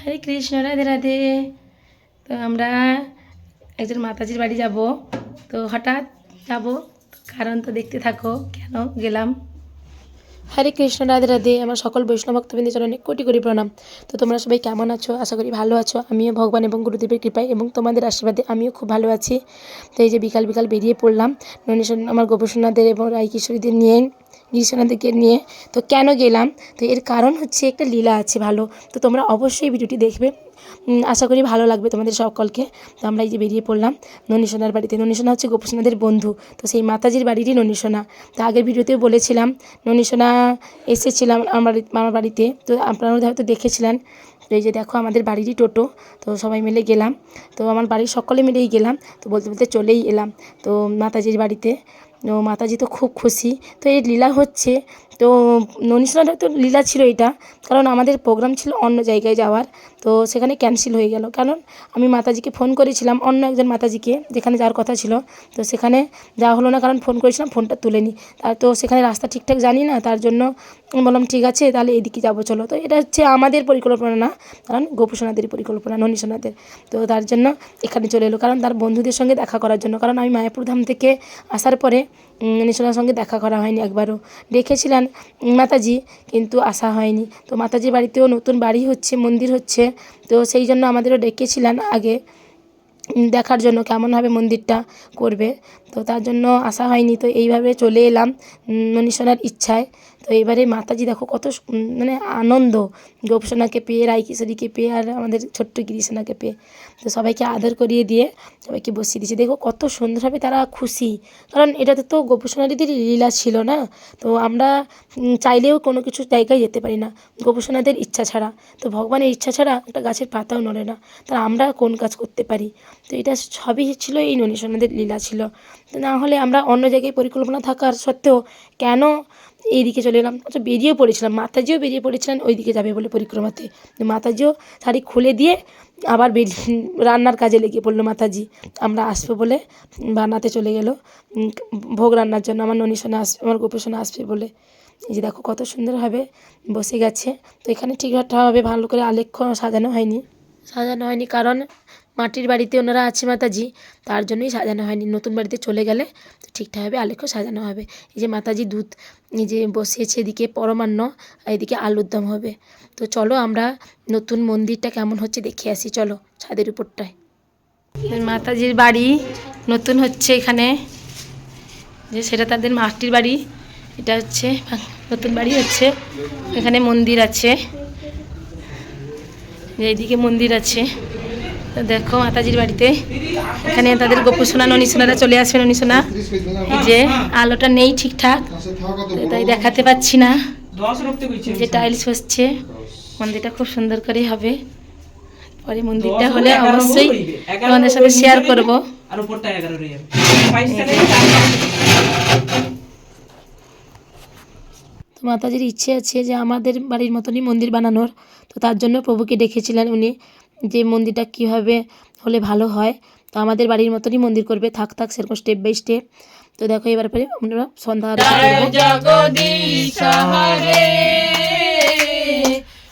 হরে কৃষ্ণ, রাধে রাধে। তো আমরা একজন মাতাজির বাড়ি যাব। তো হঠাৎ যাব, কারণ তো দেখতে থাকো কেন গেলাম। হরে কৃষ্ণ, রাধে রাধে। আমার সকল বৈষ্ণব ভক্তবৃন্দের চরণে কোটি কোটি প্রণাম। তো তোমরা সবাই কেমন আছো? আশা করি ভালো আছো। আমিও ভগবান এবং গুরুদেবের কৃপায় এবং তোমাদের আশীর্বাদে আমিও খুব ভালো আছি। তো এই যে বিকাল বিকাল বেরিয়ে পড়লাম ননীশন আমার গোপসোনাদের এবং রাই কিশোরীদের নিয়ে, গিরিশোনাদেরকে নিয়ে। তো কেন গেলাম? তো এর কারণ হচ্ছে একটা লীলা আছে ভালো। তো তোমরা অবশ্যই ভিডিওটি দেখবে, আশা করি ভালো লাগবে তোমাদের সকলকে। তো আমরা এই যে বেরিয়ে পড়লাম ননীশোনার বাড়িতে। ননীশোনা হচ্ছে গোপসোনাদের বন্ধু। তো সেই মাতাজির বাড়িরই ননীশোনা। তো আগের ভিডিওতেও বলেছিলাম ননীশোনা এসেছিলাম আমার বাড়িতে। তো আপনারা হয়তো দেখেছিলেন। তো এই যে দেখো আমাদের বাড়িরই টোটো। তো সবাই মিলে গেলাম। তো আমার বাড়ির সকলে মিলেই গেলাম। তো বলতে বলতে চলেই এলাম তো মাতাজির বাড়িতে। তো মাতাজি তো খুব খুশি। তো এই লীলা হচ্ছে। তো ননীশোনার তো লীলা ছিল এটা, কারণ আমাদের প্রোগ্রাম ছিল অন্য জায়গায় যাওয়ার। তো সেখানে ক্যান্সেল হয়ে গেল, কারণ আমি মাতাজিকে ফোন করেছিলাম, অন্য একজন মাতাজিকে যেখানে যাওয়ার কথা ছিল। তো সেখানে যাওয়া হলো না, কারণ ফোন করেছিলাম, ফোনটা তুলেনি। তার তো সেখানে রাস্তা ঠিকঠাক জানি না, তার জন্য বললাম ঠিক আছে তাহলে এদিকে যাবো চলো। তো এটা হচ্ছে আমাদের পরিকল্পনা না, কারণ গোপসোনাদের পরিকল্পনা, ননীশোনাদের। তো তার জন্য এখানে চলে এলো, কারণ তার বন্ধুদের সঙ্গে দেখা করার জন্য। কারণ আমি মায়াপুর ধাম থেকে আসার পরে ননীশোনার সঙ্গে দেখা করা হয়নি একবারও। ডেকেছিলেন মাতাজি, কিন্তু আসা হয়নি। তো মাতাজির বাড়িতেও নতুন বাড়ি হচ্ছে, মন্দির হচ্ছে। তো সেই জন্য আমাদেরও ডেকেছিলেন আগে দেখার জন্য কেমনভাবে মন্দিরটা করবে। তো তার জন্য আসা হয়নি। তো এইভাবে চলে এলাম ননীশোনার ইচ্ছায়। তো এবারে মাতাজি দেখো কত মানে আনন্দ, গোপসোনাকে পেয়ে, রাইকিশোরীকে পেয়ে, আর আমাদের ছোট্ট গিরিশোনাকে পেয়ে। তো সবাইকে আদর করিয়ে দিয়ে সবাইকে বসিয়ে দিয়েছে। দেখো কত সুন্দরভাবে তারা খুশি, কারণ এটাতে তো গোপসোনাদের লীলা ছিল না। তো আমরা চাইলেও কোনো কিছু জায়গায় যেতে পারি না গোপসোনাদের ইচ্ছা ছাড়া। তো ভগবানের ইচ্ছা ছাড়া একটা গাছের পাতাও নড়ে না। তা আমরা কোন কাজ করতে পারি? তো এটা সবই ছিল এই ননীশোনাদের লীলা ছিল। তো না হলে আমরা অন্য জায়গায় পরিকল্পনা থাকার সত্ত্বেও কেন এইদিকে চলে এলাম? আচ্ছা, বেরিয়ে পড়েছিলাম, মাতাজিও বেরিয়ে পড়েছিলেন ওই দিকে যাবে বলে পরিক্রমাতে। মাতাজিও শাড়ি খুলে দিয়ে আবার রান্নার কাজে লেগে পড়লো মাতাজি। আমরা আসবো বলে বানাতে চলে গেল ভোগ রান্নার জন্য। আমার ননীশোনা আসবে, আমার গোপসোনা আসবে বলে। এই যে দেখো কত সুন্দরভাবে বসে গেছে। তো এখানে ঠিকঠাকভাবে ভালো করে আলেখ্য সাজানো হয়নি, কারণ মাটির বাড়িতে ওনারা আছে মাতাজি, তার জন্যই সাজানো হয়নি। নতুন বাড়িতে চলে গেলে ঠিকঠাকভাবে আলেখ্য সাজানো হবে। এই যে মাতাজি দুধ এই যে বসিয়েছে, এদিকে পরমান্ন, এদিকে আলুর দম হবে। তো চলো আমরা নতুন মন্দিরটা কেমন হচ্ছে দেখে আসি, চলো ছাদের উপরটায়। মাতাজির বাড়ি নতুন হচ্ছে এখানে, যে সেটা তাদের মাটির বাড়ি, এটা হচ্ছে নতুন বাড়ি হচ্ছে। এখানে মন্দির আছে, এইদিকে মন্দির আছে। তো দেখো মাতাজির বাড়িতে এখানে তাদের গোপসোনা ননীশোনারা চলে আসবে। ননীশোনা এই যে আলোটা নেই ঠিকঠাক, তাই দেখাতে পাচ্ছি না। যে টাইলস হচ্ছে, মন্দিরটা খুব সুন্দর করে হবে। পরে মন্দিরটা হলে অবশ্যই তোমাদের সাথে শেয়ার করবো। তো মাতাজির ইচ্ছে আছে যে আমাদের বাড়ির মতনই মন্দির বানানোর। তো তার জন্য প্রভুকে ডেকেছিলেন উনি, যে মন্দিরটা কীভাবে হলে ভালো হয়। তো আমাদের বাড়ির মতনই মন্দির করবে, থাক সেরকম স্টেপ বাই স্টেপ। তো দেখো এবার পরে আমরা সন্ধ্যা জগদীশ হরে,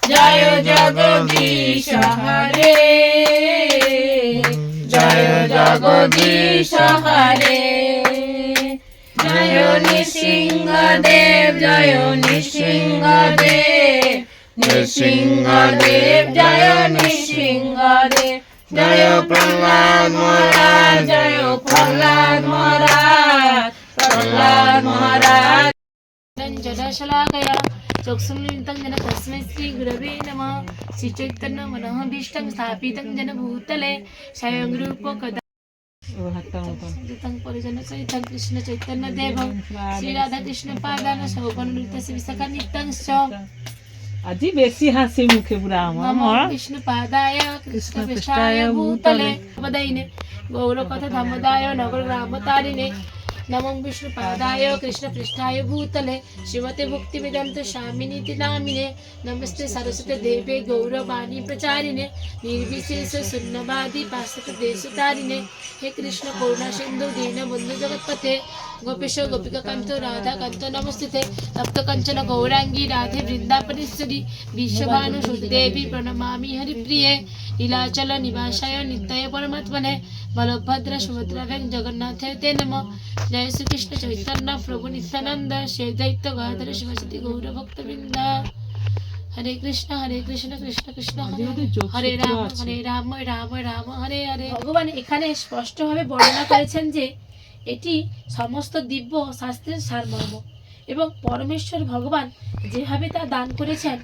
জয় জগদীশ হরে, জয় জগদীশ হরে, জয় নৃসিংহদেব, জয় নৃসিংহদেব, নৃসিংহদেব, জয় নৃসিংহদেব, জয় প্রহ্লাদ মহারাজ, জয় প্রহ্লাদ মহারাজ, প্রহ্লাদ মহারাজ। জডশলাকয়া চক্ষুর্মিলিतं येन तस्मै श्रीगुरवे नमः। श्रीचैतन्यमनोभीष्टं स्थापितं येन भूतले स्वयं रूपकदा परिजनसहितं कृष्ण चैतन्यदेवं श्रीराधाकृष्ण पादान सौगन्धृतस्य विशाखान्वितंश्च। আজি বেশি হাসি মুখে পুরা আমার কৃষ্ণ পাদায় কৃষ্ণ পৃষ্ঠায় ভূতলে বদাইনে গৌর কথা ধামদায় নগর গ্রাম তারিণে नमो विष्णुपादाय कृष्णपृष्ठाय भूतले श्रीमते भक्तिवेदांत स्वामिनीति नामिने नमस्ते सरस्वती देवे गौरवाणी प्रचारिणे निर्विशेष शून्यवादी पाश्चात्य देशतारिणे हे कृष्ण करुणा सिंधु दीनबंधु जगत्पते गोपेश गोपिका कांत राधा कांत नमस्ते तप्त कंचन गौरांगी राधे वृंदावनेश्वरी विश्वभानुसुत देवी प्रणमामि हरिप्रिये नीलाचल निवासाय नित्याय परमात्मने बलभद्र सुभद्रा जगन्नाथ ते नमः जय श्री कृष्ण चैतन्य प्रभु नित्यानंद श्री दैत्य गदाधर शिवसती गौर भक्तवृंद हरे कृष्ण कृष्ण कृष्ण हरे राम राम राम हरे हरे। ভগবান এখানে স্পষ্টভাবে বর্ণনা করেছেন যে এটি সমস্ত দিব্য শাস্ত্রের সারমর্ম এবং পরমেশ্বর ভগবান যেভাবে তা দান করেছেন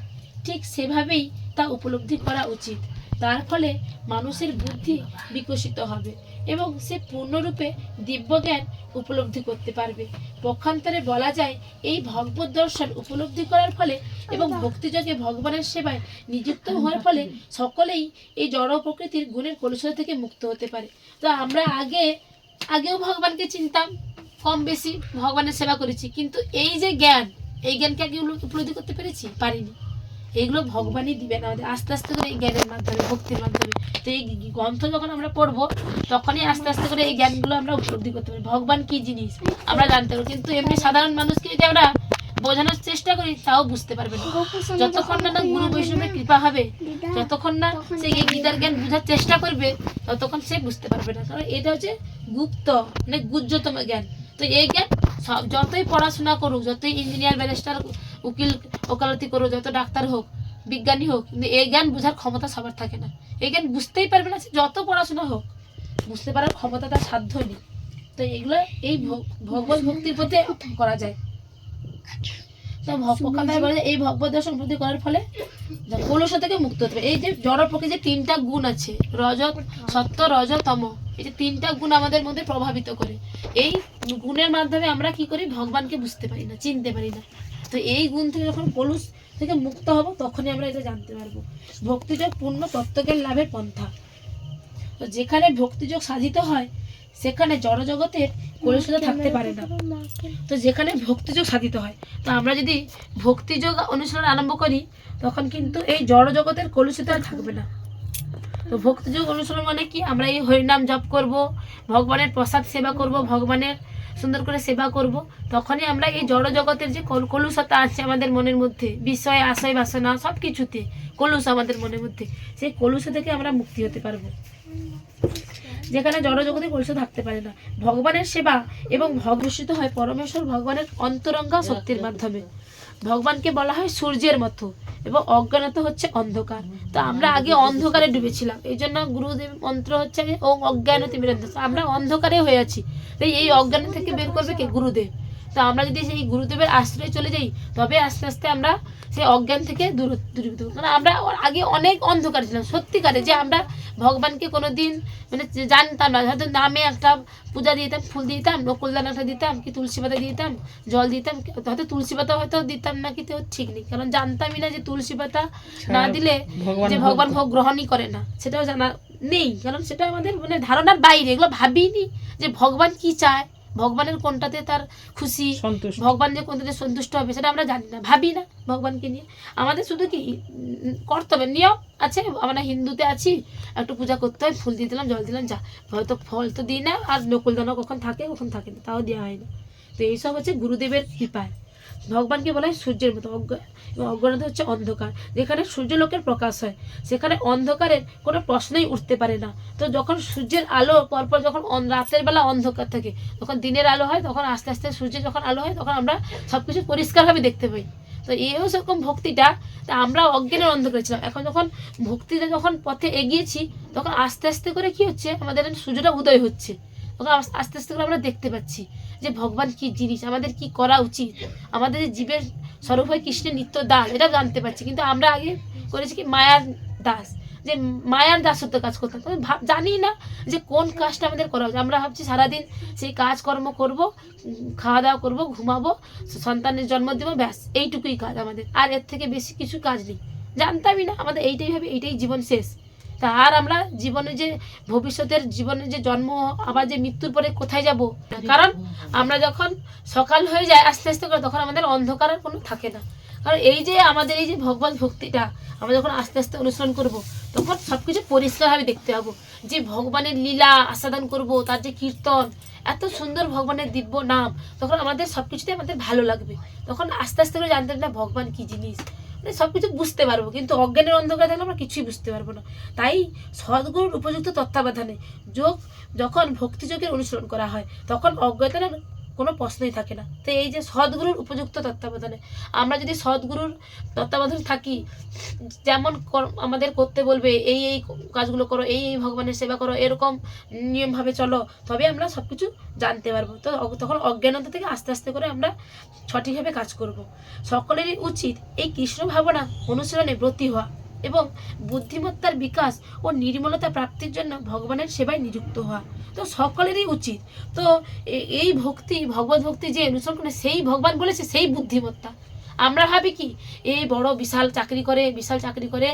ঠিক সেভাবেই তা উপলব্ধি করা উচিত। তার ফলে মানুষের বুদ্ধি বিকশিত হবে এবং সে পূর্ণরূপে দিব্য জ্ঞান উপলব্ধি করতে পারবে। পক্ষান্তরে বলা যায় এই ভগবত দর্শন উপলব্ধি করার ফলে এবং ভক্তিযোগে ভগবানের সেবায় নিযুক্ত হওয়ার ফলে সকলেই এই জড় প্রকৃতির গুণের কলুষতা থেকে মুক্ত হতে পারে। তো আমরা আগেও ভগবানকে চিনতাম, কম বেশি ভগবানের সেবা করেছি, কিন্তু এই যে জ্ঞান, এই জ্ঞানকে আগে উপলব্ধি করতে পেরেছি, পারিনি। এগুলো ভগবানই দিবেন আমাদের আস্তে আস্তে করে এই জ্ঞানের মাধ্যমে, ভক্তির মাধ্যমে। তো এই গ্রন্থ যখন আমরা পড়বো তখনই আস্তে আস্তে করে এই জ্ঞানগুলো আমরা উপলব্ধি করতে পারি, ভগবান কি জিনিস আমরা জানতে পারবো। কিন্তু এমনি সাধারণ মানুষকে যদি আমরা বোঝানোর চেষ্টা করি তাও বুঝতে পারবে না। যতক্ষণ না গুরু বৈষ্ণবের কৃপা হবে, যতক্ষণ না সে এই গীতার জ্ঞান বোঝার চেষ্টা করবে, ততক্ষণ সে বুঝতে পারবে না। কারণ এটা হচ্ছে গুপ্ত, মানে গুহ্যতম জ্ঞান। তো এই জ্ঞান যতই পড়াশোনা করুক, যতই ইঞ্জিনিয়ার ব্যারিস্টার উকিল ওকালতি করুক, যত ডাক্তার হোক বিজ্ঞানী হোক, কিন্তু এই জ্ঞান বোঝার ক্ষমতা সবার থাকে না। এই জ্ঞান বুঝতেই পারবে না, যত পড়াশোনা হোক বুঝতে পারার ক্ষমতা তার সাধ্য নেই। তো এগুলো এই ভগবত ভক্তির পথে করা যায়। তো ভক্তকান্তায় বলে এই ভগবত দর্শন উপলব্ধি করার ফলে কলুষ থেকে মুক্ত হতে হবে। এই যে জড় প্রকৃতির যে তিনটা গুণ আছে, রজত সত্য রজ তম, এই যে তিনটা গুণ আমাদের মধ্যে প্রভাবিত করে। এই গুণের মাধ্যমে আমরা কি করি, ভগবানকে বুঝতে পারি না, চিনতে পারি না। তো এই গুণ থেকে যখন কলুষ থেকে মুক্ত হব তখনই আমরা এটা জানতে পারবো। ভক্তিযোগ পূর্ণ তত্ত্বজ্ঞান লাভের পন্থা। তো যেখানে ভক্তিযোগ সাধিত হয় সেখানে জড় জগতের কলুষতা থাকতে পারে না। তো যেখানে ভক্তিযোগ সাধিত হয়, তো আমরা যদি ভক্তিযোগ অনুশীলন আরম্ভ করি তখন কিন্তু এই জড় জগতের কলুষতা আর থাকবে না। তো ভক্তিযোগ অনুশীলন মানে কি, আমরা এই হরিনাম জপ করব, ভগবানের প্রসাদ সেবা করব, ভগবানের সুন্দর করে সেবা করব, তখনই আমরা এই জড় জগতের যে কলুষতা আছে আমাদের মনের মধ্যে, বিষয় আশয় বাসনা সব কিছুতে কলুষ আমাদের মনের মধ্যে, সেই কলুষ থেকে আমরা মুক্তি হতে পারবো। যেখানে জড় জগতে কলুষ থাকতে পারে না। ভগবানের সেবা এবং ভগবসিত হয় পরমেশ্বর ভগবানের অন্তরঙ্গা শক্তির মাধ্যমে। ভগবানকে বলা হয় সূর্যের মতো এবং অজ্ঞানত হচ্ছে অন্ধকার। তো আমরা আগে অন্ধকারে ডুবেছিলাম, এই জন্য গুরুদেব মন্ত্র হচ্ছে ওম অজ্ঞান তিমিরান্ধস্য, আমরা অন্ধকারে হয়ে আছি। তাই এই অজ্ঞান থেকে বের করবে কে, গুরুদেব। তো আমরা যদি সেই গুরুদেবের আশ্রয়ে চলে যাই তবে আস্তে আস্তে আমরা সেই অজ্ঞান থেকে দূরীভূত হব। কারণ আমরা আগে অনেক অন্ধকার ছিলাম সত্যিকারে, যে আমরা ভগবানকে কোনো দিন মানে জানতাম না। হয়তো নামে একটা পূজা দিতাম, ফুল দিতাম, নকুলদান একটা দিতাম, কি তুলসী পাতা দিতাম, জল দিতাম, হয়তো তুলসী পাতা হয়তো দিতাম না, কিন্তু ঠিক নেই, কারণ জানতামই না যে তুলসী পাতা না দিলে যে ভগবান ভোগ গ্রহণই করে না, সেটাও জানা নেই। কারণ সেটা আমাদের মানে ধারণার বাইরে, এগুলো ভাবিনি যে ভগবান কি চায়, ভগবানের কোনটাতে তার খুশি, ভগবান যে কোনটাতে সন্তুষ্ট হবে সেটা আমরা জানি না, ভাবি না ভগবানকে নিয়ে। আমাদের শুধু কি কর্তব্যের নিয়ম আছে, আমরা হিন্দুতে আছি, একটু পূজা করতে হয়, ফুল দিয়ে দিলাম, জল দিলাম, যা, হয়তো ফল তো দিই না, আর নকুলদানা কখন থাকে কখন থাকে না, তাও দেওয়া হয় না। তো এইসব হচ্ছে গুরুদেবের কৃপায়। ভগবানকে বলা হয় সূর্যের মতো, অজ্ঞানত হচ্ছে অন্ধকার। যেখানে সূর্যলোকের প্রকাশ হয় সেখানে অন্ধকারের কোনো প্রশ্নই উঠতে পারে না। তো যখন সূর্যের আলো পরপর, যখন রাতের বেলা অন্ধকার থাকে, তখন দিনের আলো হয়, তখন আস্তে আস্তে সূর্যের যখন আলো হয় তখন আমরা সব কিছু পরিষ্কারভাবে দেখতে পাই। তো এও সেরকম ভক্তিটা, তা আমরা অজ্ঞানের অন্ধকারে ছিলাম, এখন যখন ভক্তিতে যখন পথে এগিয়েছি তখন আস্তে আস্তে করে কি হচ্ছে, আমাদের সূর্যটা উদয় হচ্ছে, তখন আস্তে আস্তে করে আমরা দেখতে পাচ্ছি যে ভগবান কি জিনিস, আমাদের কি করা উচিত, আমাদের যে জীবের স্বরূপ হয় কৃষ্ণের নিত্য দাস, এটা জানতে পারছি। কিন্তু আমরা আগে করেছি কি মায়ার দাস, যে মায়ার দাসত্ব কাজ করতাম, তবে জানি না যে কোন কাজটা আমাদের করা উচিত। আমরা ভাবছি সারাদিন সেই কাজকর্ম করব, খাওয়া দাওয়া করবো, ঘুমাবো, সন্তানের জন্ম দেবো, ব্যাস এইটুকুই কাজ আমাদের, আর এর থেকে বেশি কিছু কাজ নেই। জানতামই না, আমাদের এইটাই ভাবে এইটাই জীবন শেষ, তা আর আমরা জীবনে যে ভবিষ্যতের জীবনে যে জন্ম আবার যে মৃত্যুর পরে কোথায় যাব, কারণ আমরা যখন সকাল হয়ে যায় আস্তে আস্তে করে তখন আমাদের অন্ধকার আর কোনো থাকে না। কারণ এই যে আমাদের এই যে ভগবত ভক্তিটা আমরা যখন আস্তে আস্তে অনুসরণ করব তখন সব কিছু পরিষ্কারভাবে দেখতে পাবো, যে ভগবানের লীলা আস্বাদন করব, তার যে কীর্তন, এত সুন্দর ভগবানের দিব্য নাম, তখন আমাদের সব কিছুতে আমাদের ভালো লাগবে। তখন আস্তে আস্তে করে জানতে পারবে না ভগবান কী জিনিস, মানে সব কিছু বুঝতে পারবো। কিন্তু অজ্ঞানের অন্ধকার থাকলে আমরা কিছুই বুঝতে পারবো না। তাই সদ্গুরুর উপযুক্ত তত্ত্বাবধানে যখন ভক্তিযোগের অনুসরণ করা হয় তখন অজ্ঞতার কোনো প্রশ্নই থাকে না। তো এই যে সদ্গুরুর উপযুক্ত তত্ত্বাবধানে আমরা যদি সদ্গুরুর তত্ত্বাবধানে থাকি, যেমন আমাদের করতে বলবে এই এই কাজগুলো করো, এই এই ভগবানের সেবা করো, এরকম নিয়মভাবে চলো, তবে আমরা সব কিছু জানতে পারবো। তো তখন অজ্ঞানতা থেকে আস্তে আস্তে করে আমরা সঠিকভাবে কাজ করব। সকলেরই উচিত এই কৃষ্ণ ভাবনা অনুসরণে ব্রতী হওয়া এবং বুদ্ধিমত্তার বিকাশ ও নির্মলতা প্রাপ্তির জন্য ভগবানের সেবায় নিযুক্ত হওয়া। তো সকলেরই উচিত। তো এই ভক্তি, ভগবত ভক্তি যে অনুসরণ করে সেই ভগবান বলেছে সেই বুদ্ধিমত্তা। আমরা ভাবি কি এই বড় বিশাল চাকরি করে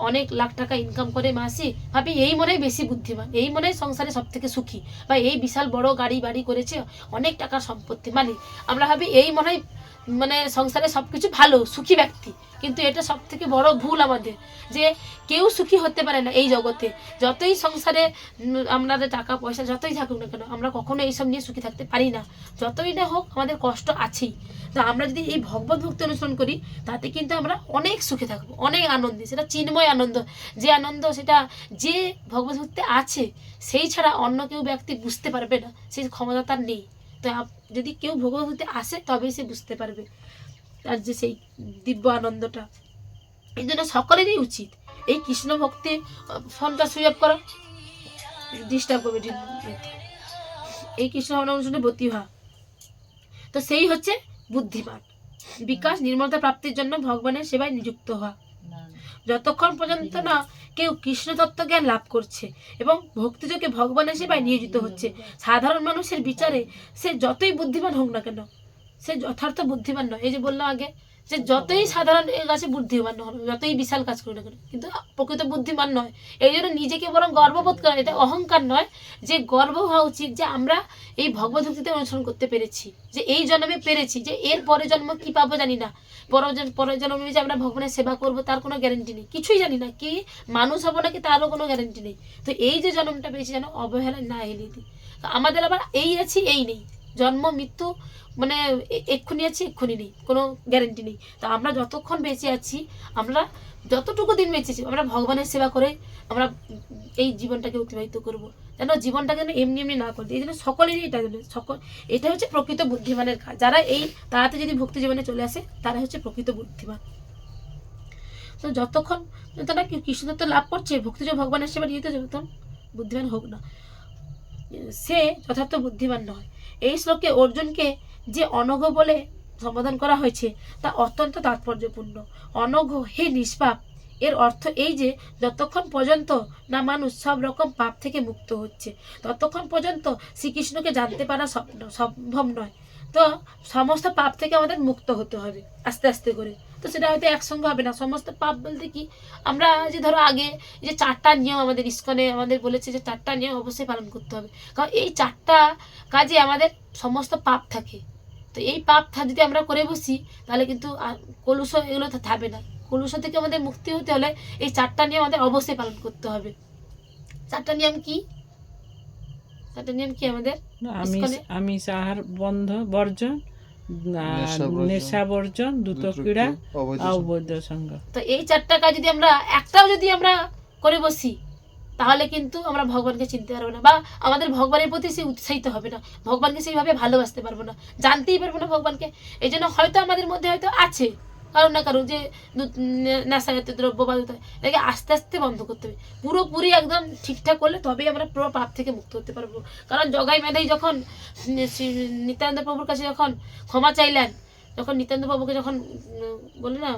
অনেক লাখ টাকা ইনকাম করে মাসি, ভাবি এই মনে হয় বেশি বুদ্ধিমান, এই মনে হয় সংসারে সব থেকে সুখী, বা এই বিশাল বড় গাড়ি বাড়ি করেছে, অনেক টাকার সম্পত্তি মালিক, আমরা ভাবি এই মনে হয় মানে সংসারে সব কিছু ভালো সুখী ব্যক্তি। কিন্তু এটা সব থেকে বড় ভুল আমাদের, যে কেউ সুখী হতে পারে না এই জগতে। যতই সংসারে আমাদের টাকা পয়সা যতই থাকুক না কেন, আমরা কখনো এইসব নিয়ে সুখী থাকতে পারি না। যতই না হোক আমাদের কষ্ট আছেই। তো আমরা যদি এই ভগবত ভক্তি অনুসরণ করি তাতে কিন্তু আমরা অনেক সুখে থাকবো, অনেক আনন্দে, সেটা চিন্ময় আনন্দ। যে আনন্দ সেটা যে ভগবত ভক্তিতে আছে সেই ছাড়া অন্য কেউ ব্যক্তি বুঝতে পারবে না, সেই ক্ষমতা তার নেই। তো যদি কেউ ভগবত ভক্তিতে আসে তবেই সে বুঝতে পারবে তার যে সেই দিব্য আনন্দটা। এই জন্য সকলেরই উচিত এই কৃষ্ণ ভক্তি, ফোনটা সুইচ অফ করো, ডিস্টার্ব করবে, এই কৃষ্ণ ভাবনা অনুসরণে ব্রতী হওয়া। তো সেই হচ্ছে বুদ্ধিমান বিকাশ, নির্মলতা প্রাপ্তির জন্য ভগবানের সেবায় নিযুক্ত হওয়া। যতক্ষণ পর্যন্ত না কেউ কৃষ্ণ তত্ত্ব জ্ঞান লাভ করছে এবং ভক্তিযোগে ভগবানের সেবায় নিয়োজিত হচ্ছে, সাধারণ মানুষের বিচারে সে যতই বুদ্ধিমান হোক না কেন সে যথার্থ বুদ্ধিমান নয়। এই যে বললাম আগে, যে যতই সাধারণ কাছে বুদ্ধিমান হল, যতই বিশাল কাজ করুন না কেন, কিন্তু প্রকৃত বুদ্ধিমান নয়। এই জন্য নিজেকে বরং গর্ববোধ করা, এটা অহংকার নয়, যে গর্ব হওয়া উচিত যে আমরা এই ভগবত ভক্তিতে অনুসরণ করতে পেরেছি, যে এই জন্মে পেরেছি, যে এর পরে জন্ম কি পাবো জানি না, পরের জন্মে যে আমরা ভগবানের সেবা করব তার কোনো গ্যারেন্টি নেই, কিছুই জানি না, কি মানুষ হবো নাকি তারও কোনো গ্যারেন্টি নেই। তো এই যে জন্মটা পেয়েছি যেন অবহেলা না এলিয়ে দিই। তো আমাদের আবার এই আছি এই নেই, জন্ম মৃত্যু মানে এক্ষুনি আছি এক্ষুনি নেই, কোনো গ্যারেন্টি নেই। তো আমরা যতক্ষণ বেঁচে আছি, আমরা যতটুকু দিন বেঁচেছি আমরা ভগবানের সেবা করে আমরা এই জীবনটাকে অতিবাহিত করব, যেন জীবনটাকে যেন এমনি এমনি না করতে। এই জন্য সকলেরই এটা যেন এটা হচ্ছে প্রকৃত বুদ্ধিমানের কাজ। যারা এই তাড়াতাড়ি যদি ভক্তি জীবনে চলে আসে তারা হচ্ছে প্রকৃত বুদ্ধিমান। তো যতক্ষণ তারা কৃষ্ণতত্ত্ব লাভ করছে, ভক্তিযোগ ভগবানের সেবা নিয়ে যতক্ষণ বুদ্ধিমান হোক না, সে যথার্থ বুদ্ধিমান নয়। এই শ্লোকে অর্জুনকে যে অনঘ বলে সম্বোধন করা হয়েছে তা অত্যন্ত তাৎপর্যপূর্ণ। অনঘ হে নিষ্পাপ, এর অর্থ এই যে যতক্ষণ পর্যন্ত না মানুষ সব রকম পাপ থেকে মুক্ত হচ্ছে ততক্ষণ পর্যন্ত শ্রীকৃষ্ণকে জানতে পারা সম্ভব নয়। তো সমস্ত পাপ থেকে আমাদের মুক্ত হতে হবে আস্তে আস্তে করে। তো সেটা হয়তো একসঙ্গে হবে না। সমস্ত পাপ বলতে কি, আমরা যে ধরো আগে যে 4টা নিয়ম আমাদের ইস্কনে আমাদের বলেছে যে 4টা নিয়ম অবশ্যই পালন করতে হবে, কারণ এই 4টা কাজে আমাদের সমস্ত পাপ থাকে। তো এই পাপ যদি আমরা করে বসি তাহলে কিন্তু কলুষ এগুলো থাকবে না। কলুষ থেকে আমাদের মুক্তি হতে হলে এই 4টা নিয়ম আমাদের অবশ্যই পালন করতে হবে। 4টা নিয়ম কি? 4টা নিয়ম কি আমাদের? আমিষ আহার বর্জন, নেশা বর্জন, দ্রুত ক্রীড়া, অবৈধ সঙ্গ। তো এই 4টা কাজ যদি আমরা একটাও যদি আমরা করে বসি তাহলে কিন্তু আমরা ভগবানকে চিনতে পারবো না, বা আমাদের ভগবানের প্রতি সে উৎসাহিত হবে না, ভগবানকে সেইভাবে ভালোবাসতে পারবো না, জানতেই পারবো না ভগবানকে। এই জন্য হয়তো আমাদের মধ্যে হয়তো আছে কারণ না কারণ যে নেশাজাতীয় দ্রব্য বা এটাকে আস্তে আস্তে বন্ধ করতে হবে। পুরোপুরি একদম ঠিকঠাক করলে তবেই আমরা পুরো পাপ থেকে মুক্ত হতে পারবো। কারণ জগাই মেধাই যখন নিত্যানন্দ প্রভুর কাছে যখন ক্ষমা চাইলেন, যখন নিত্যানন্দ প্রভুকে যখন বলে না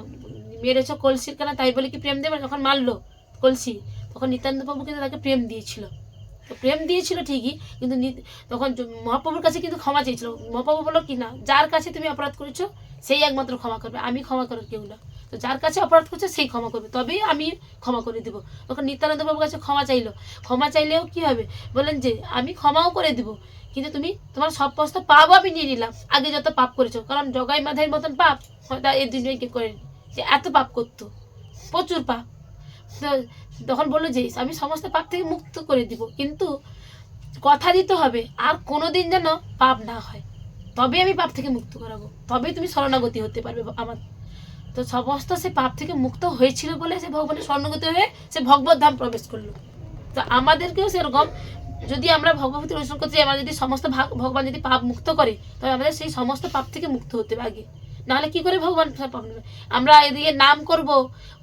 মেরেছ কলসির কেনা তাই বলে কি প্রেম দেবে, যখন মারলো কলসি তখন নিত্যানন্দ প্রভু কিন্তু তাকে প্রেম দিয়েছিল। তো প্রেম দিয়েছিল ঠিকই, কিন্তু তখন মহাপ্রভুর কাছে কিন্তু ক্ষমা চেয়েছিল। মহাপ্রভু বললো কি না, যার কাছে তুমি অপরাধ করেছো সেই একমাত্র ক্ষমা করবে, আমি ক্ষমা করার কেউ না। তো যার কাছে অপরাধ করছে সেই ক্ষমা করবে, তবেই আমি ক্ষমা করে দেবো। তখন নিত্যানন্দ বাবুর কাছে ক্ষমা চাইলেও কি হবে, বলেন যে আমি ক্ষমাও করে দিব, কিন্তু তুমি তোমার সমস্ত পাপও আমি নিয়ে নিলাম, আগে যত পাপ করেছো, কারণ জগাই মাধাইয়ের মতন পাপ হয়তো এই দুনিয়ায় কেউ করেনি, যে এত পাপ করতো, প্রচুর পাপ। তো তখন বললো যে আমি সমস্ত পাপ থেকে মুক্ত করে দিব, কিন্তু কথা দিতে হবে আর কোনোদিন যেন পাপ না হয়, তবে আমি পাপ থেকে মুক্ত করাবো, তবেই তুমি শরণাগতি হতে পারবে আমার। তো সমস্ত সে পাপ থেকে মুক্ত হয়েছিল বলে সে ভগবানের শরণাগতি হয়ে সে ভগবত ধাম প্রবেশ করলো। তো আমাদেরকেও সেরকম, যদি আমরা ভগবতী অনুসরণ করতে যাই, আমরা যদি সমস্ত ভগবান যদি পাপ মুক্ত করে, তবে আমাদের সেই সমস্ত পাপ থেকে মুক্ত হতে হবে আগে, নাহলে কি করে ভগবান পাপ নেবে? আমরা এদিকে নাম করব,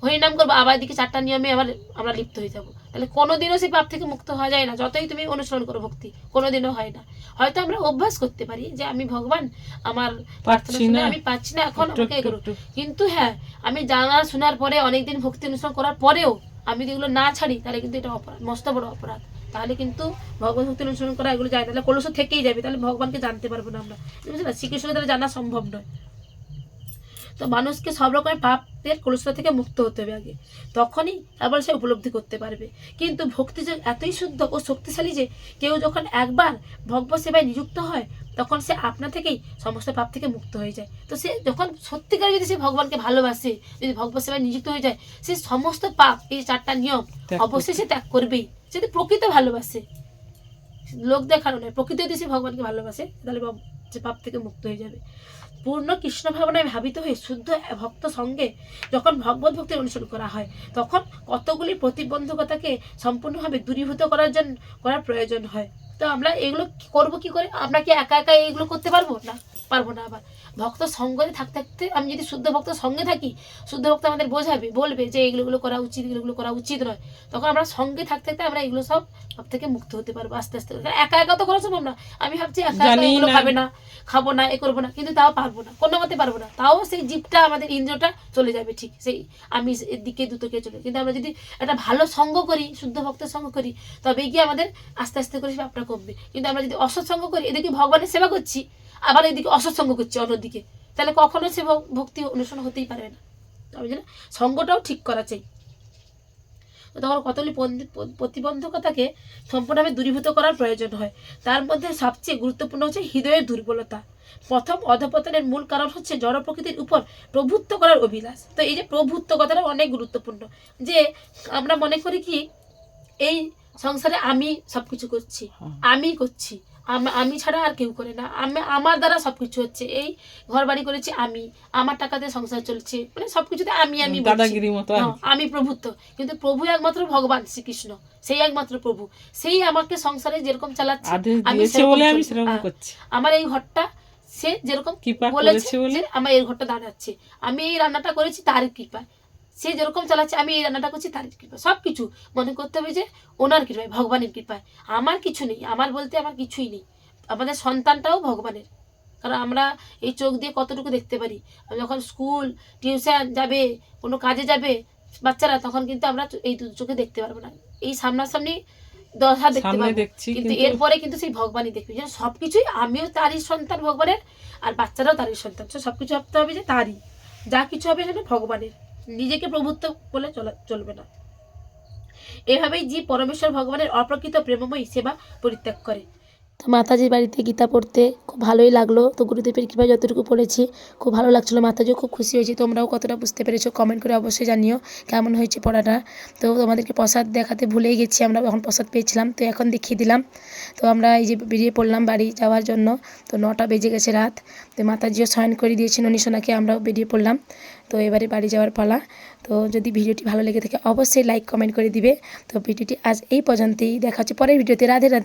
হরিনাম করবো, আবার এদিকে 4টা নিয়মে আবার আমরা লিপ্ত হয়ে যাব, তাহলে কোনোদিনও সেই পাপ থেকে মুক্ত হওয়া যায় না, যতই তুমি অনুসরণ করো ভক্তি, কোনোদিনও হয় না। হয়তো আমরা অভ্যাস করতে পারি যে আমি ভগবান আমার প্রার্থনা শুনে আমি পাচ্ছি না এখন, আমাকে করো, কিন্তু হ্যাঁ আমি জানা শোনার পরে অনেকদিন ভক্তি অনুসরণ করার পরেও আমি যদি এগুলো না ছাড়ি, তাহলে কিন্তু এটা অপরাধ, মস্ত বড় অপরাধ। তাহলে কিন্তু ভগবান ভক্তি অনুসরণ করা এগুলো যায়, তাহলে কলুষ থেকেই যাবে, তাহলে ভগবানকে জানতে পারবো না আমরা, বুঝলি না? শ্রীকৃষ্ণকে তাহলে জানা সম্ভব নয়। তো মানুষকে সব রকমের পাপের কলুষতা থেকে মুক্ত হতে হবে আগে, তখনই আবার সে উপলব্ধি করতে পারবে। কিন্তু ভক্তি যে এতই শুদ্ধ ও শক্তিশালী যে কেউ যখন একবার ভগবত সেবায় নিযুক্ত হয়, তখন সে আপনা থেকেই সমস্ত পাপ থেকে মুক্ত হয়ে যায়। তো সে যখন সত্যিকার যদি সে ভগবানকে ভালোবাসে, যদি ভগবত সেবায় নিযুক্ত হয়ে যায়, সে সমস্ত পাপ, এই 4টা নিয়ম অবশ্যই সে ত্যাগ করবেই, যদি প্রকৃত ভালোবাসে, লোক দেখানো নয়। প্রকৃত যদি সে ভগবানকে ভালোবাসে, তাহলে সে পাপ থেকে মুক্ত হয়ে যাবে। পূর্ণ কৃষ্ণ ভাবনায় ভাবিত হয়ে শুদ্ধ ভক্ত সঙ্গে যখন ভগবত ভক্তির অনুসরণ করা হয়, তখন কতগুলি প্রতিবন্ধকতাকে সম্পূর্ণভাবে দূরীভূত করার প্রয়োজন হয়। তো আমরা এগুলো করবো কি করে? আমরা কি একা একা এইগুলো করতে পারবো না? পারবো না। আবার ভক্ত সঙ্গে থাকতে থাকতে আমি যদি শুদ্ধ ভক্ত সঙ্গে থাকি, শুদ্ধ ভক্ত আমাদের বলবে যে এগুলো করা উচিত, এগুলো করা উচিত নয়, তখন আমরা সঙ্গে থাকতে থাকতে আমরা এগুলো সব থেকে মুক্ত হতে পারবো আস্তে আস্তে। একা একা তো করা সম্ভব না। আমি ভাবছি একা একা এগুলো খাবো না, এ করবো না, কিন্তু তাও পারবো না, কোনো মতে পারবো না। তাও সেই জীবটা, আমাদের ইন্দ্রটা চলে যাবে, ঠিক সেই আমি এর দিকে দুটোকে চলে। কিন্তু আমরা যদি একটা ভালো সঙ্গ করি, শুদ্ধ ভক্তের সঙ্গ করি, তবে গিয়ে আমাদের আস্তে আস্তে করে পাপটা কমবে। কিন্তু আমরা যদি অসৎসঙ্গ করি, এদিকে ভগবানের সেবা করছি, আবার এদিকে অসৎসঙ্গ করছি অন্যদিকে, তাহলে কখনো সে ভক্তি অনুসরণ হতেই পারবে না। তবে যেন সঙ্গটাও ঠিক করা চাই। তো তখন কতগুলি প্রতিবন্ধকতাকে সম্পূর্ণভাবে দূরীভূত করার প্রয়োজন হয়। তার মধ্যে সবচেয়ে গুরুত্বপূর্ণ হচ্ছে হৃদয়ের দুর্বলতা। প্রথম অধঃপতনের মূল কারণ হচ্ছে জড় প্রকৃতির উপর প্রভুত্ব করার অভিলাষ। তো এই যে প্রভুত্ব কথাটা অনেক গুরুত্বপূর্ণ, যে আমরা মনে করি কি এই সংসারে আমি সবকিছু করছি, আমি করছি, আমি ছাড়া আর কেউ করে না, আমার দ্বারা সবকিছু হচ্ছে, এই ঘর বাড়ি করেছি আমি, আমার টাকাতে সংসার চলছে, মানে সবকিছুতে আমি আমি প্রভুত্ব। কিন্তু প্রভু একমাত্র ভগবান শ্রীকৃষ্ণ, সেই একমাত্র প্রভু, সেই আমাকে সংসারে যেরকম চালাচ্ছে, আমার এই ঘরটা সে যেরকম বলেছে যে আমার এই ঘরটা দাঁড়াচ্ছে, আমি এই রান্নাটা করেছি তার কৃপায়, সে যেরকম চালাচ্ছে আমি এই রান্নাটা করছি তার কৃপায়। সবকিছু মনে করতে হবে যে ওনার কৃপায়, ভগবানের কৃপায়। আমার কিছু নেই, আমার বলতে আমার কিছুই নেই। আমাদের সন্তানটাও ভগবানের, কারণ আমরা এই চোখ দিয়ে কতটুকু দেখতে পারি। যখন স্কুল টিউশন যাবে, কোনো কাজে যাবে বাচ্চারা, তখন কিন্তু আমরা এই দু চোখে দেখতে পারবো না, এই সামনাসামনি 10 হাত দেখতে পাবো, কিন্তু এরপরে কিন্তু সেই ভগবানই দেখবে। যেন সবকিছুই আমিও তারই সন্তান ভগবানের, আর বাচ্চারাও তারই সন্তান। সবকিছু ভাবতে হবে যে তারই, যা কিছু হবে সেটা ভগবানের, নিজেকে প্রভুত্ব বলে চলবে না। এভাবেই জীব পরমেশ্বর ভগবানের অপ্রকৃত প্রেমময়ী সেবা পরিত্যাগ করে। তো মাতাজির বাড়িতে গীতা পড়তে খুব ভালোই লাগলো। তো গুরুদেবের কৃপায় যতটুকু পড়েছি খুব ভালো লাগছিলো, মাতাজিও খুব খুশি হয়েছি। তোমরাও কতটা বুঝতে পেরেছো কমেন্ট করে অবশ্যই জানিও কেমন হয়েছে পড়াটা। তো তোমাদেরকে প্রসাদ দেখাতে ভুলেই গেছি, আমরা যখন প্রসাদ পেয়েছিলাম, তো এখন দেখিয়ে দিলাম। তো আমরা এই যে বেরিয়ে পড়লাম বাড়ি যাওয়ার জন্য। তো 9টা বেজে গেছে রাত। তো মাতাজিও শয়ন করে দিয়েছি ননীশোনাকে, আমরাও বেরিয়ে পড়লাম। তো এবারে বাড়ি যাওয়ার পালা। তো যদি ভিডিওটি ভালো লেগে থাকে অবশ্যই লাইক কমেন্ট করে দিবে। তো ভিডিওটি আজ এই পর্যন্তই, দেখা হচ্ছে পরের ভিডিওতে। রাধে রাধে।